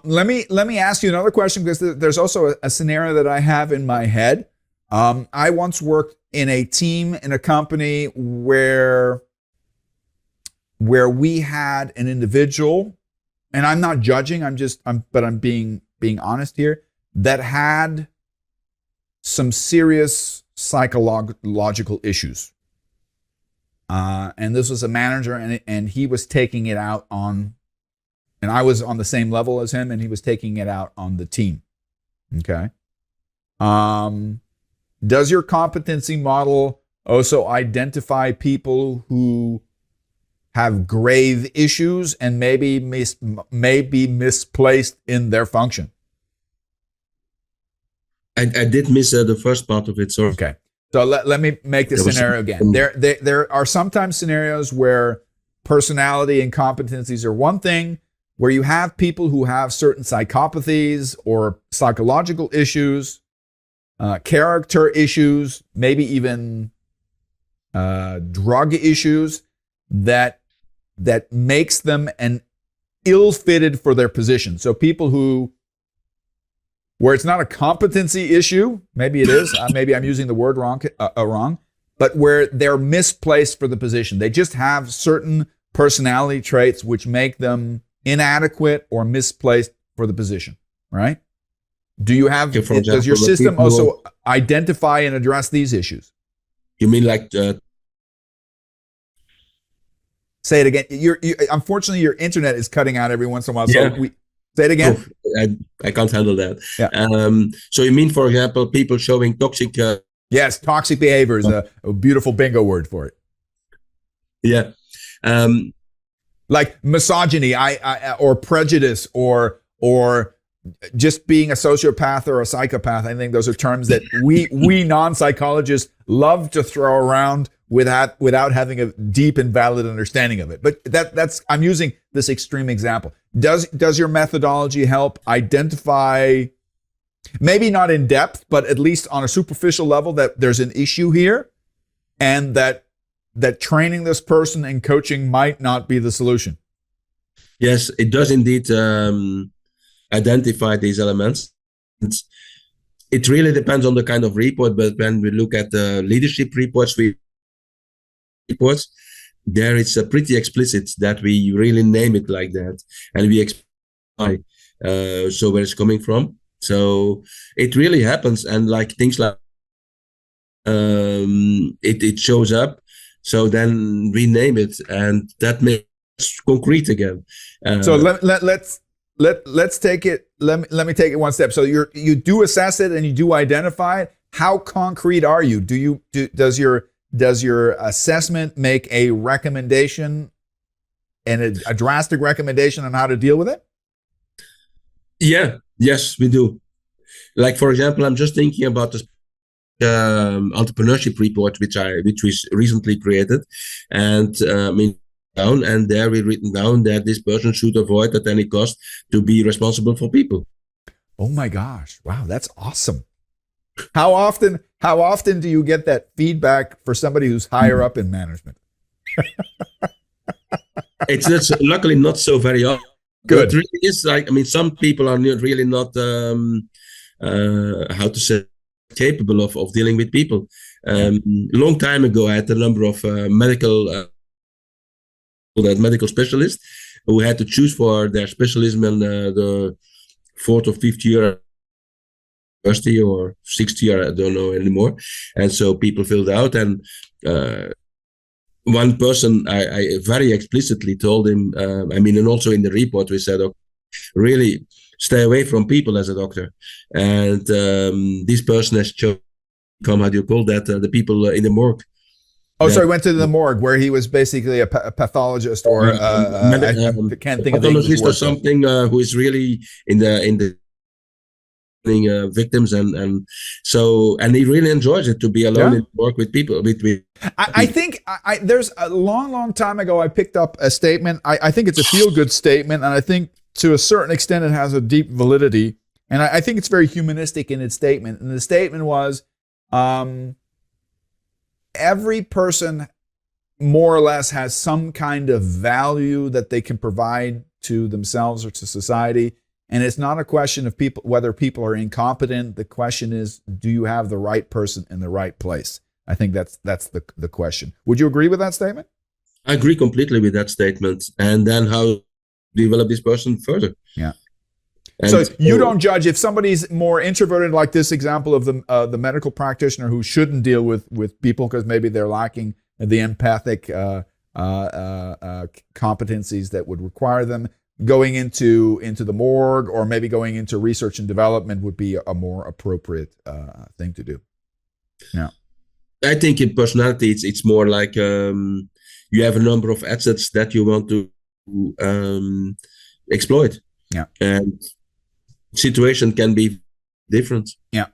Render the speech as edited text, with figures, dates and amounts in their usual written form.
Let me ask you another question, because there's also a scenario that I have in my head. I once worked in a team in a company where we had an individual, and I'm not judging, but I'm being honest here, that had some serious psychological issues. And this was a manager, and he was taking it out on, and I was on the same level as him, and he was taking it out on the team. Okay. Does your competency model also identify people who have grave issues and maybe misplaced in their function? I did miss the first part of it, sorry. Okay. So let me make the scenario again. There are sometimes scenarios where personality and competencies are one thing, where you have people who have certain psychopathies or psychological issues, character issues, maybe even drug issues that makes them an ill-fitted for their position. So people where it's not a competency issue, maybe it is, maybe I'm using the word wrong, but where they're misplaced for the position. They just have certain personality traits which make them inadequate or misplaced for the position, right? Do you have, does your system also identify and address these issues? You mean like... Say it again. Unfortunately, your internet is cutting out every once in a while. So say it again. Oh, I can't handle that. Yeah. So you mean, for example, people showing toxic... yes, toxic behavior is a beautiful bingo word for it. Yeah. Like misogyny, or prejudice, or just being a sociopath or a psychopath. I think those are terms that we non-psychologists love to throw around without having a deep and valid understanding of it. But that's I'm using this extreme example. Does your methodology help identify, maybe not in depth, but at least on a superficial level, that there's an issue here, and that training this person and coaching might not be the solution? Yes, it does indeed identify these elements. It really depends on the kind of report, but when we look at the leadership reports, there it's pretty explicit that we really name it like that, and we explain so where it's coming from. So it really happens, and like things like it shows up. So then we name it, and that makes it concrete again. So let's take it. Let me take it one step. So you do assess it and you do identify it. How concrete are you? Does your assessment make a recommendation, and a drastic recommendation on how to deal with it? Yes, we do. Like, for example, I'm just thinking about this entrepreneurship report which was recently created, and and there we written down that this person should avoid at any cost to be responsible for people. Oh my gosh! Wow, that's awesome. How often do you get that feedback for somebody who's higher up in management? It's luckily not so very often. Good. It really is like, some people are really not how to say, capable of dealing with people. Long time ago, I had a number of medical specialists who had to choose for their specialism in the 4th or 5th year university, or 6th year, I don't know anymore. And so people filled out, and one person, I very explicitly told him, and also in the report we said, okay, really stay away from people as a doctor. And this person has chosen, how do you call that, the people in the morgue. Oh, so he went to the morgue, where he was basically a pathologist, or I can't think of the English word. Or something who is really in the victims, and he really enjoys it to be alone and work with people. I think there's a long time ago I picked up a statement. I think it's a feel-good statement, and I think to a certain extent it has a deep validity, and I think it's very humanistic in its statement. And the statement was, every person more or less has some kind of value that they can provide to themselves or to society, And it's not a question of whether people are incompetent. The question is, do you have the right person in the right place? I think that's the question. Would you agree with that statement? I agree completely with that statement. And then how develop this person further? Yeah. And so you don't judge if somebody's more introverted, like this example of the medical practitioner who shouldn't deal with people because maybe they're lacking the empathic competencies that would require them. Going into the morgue or maybe going into research and development would be a more appropriate thing to do. Yeah. I think in personality, it's more like you have a number of assets that you want to exploit. Yeah. And situation can be different. Yeah.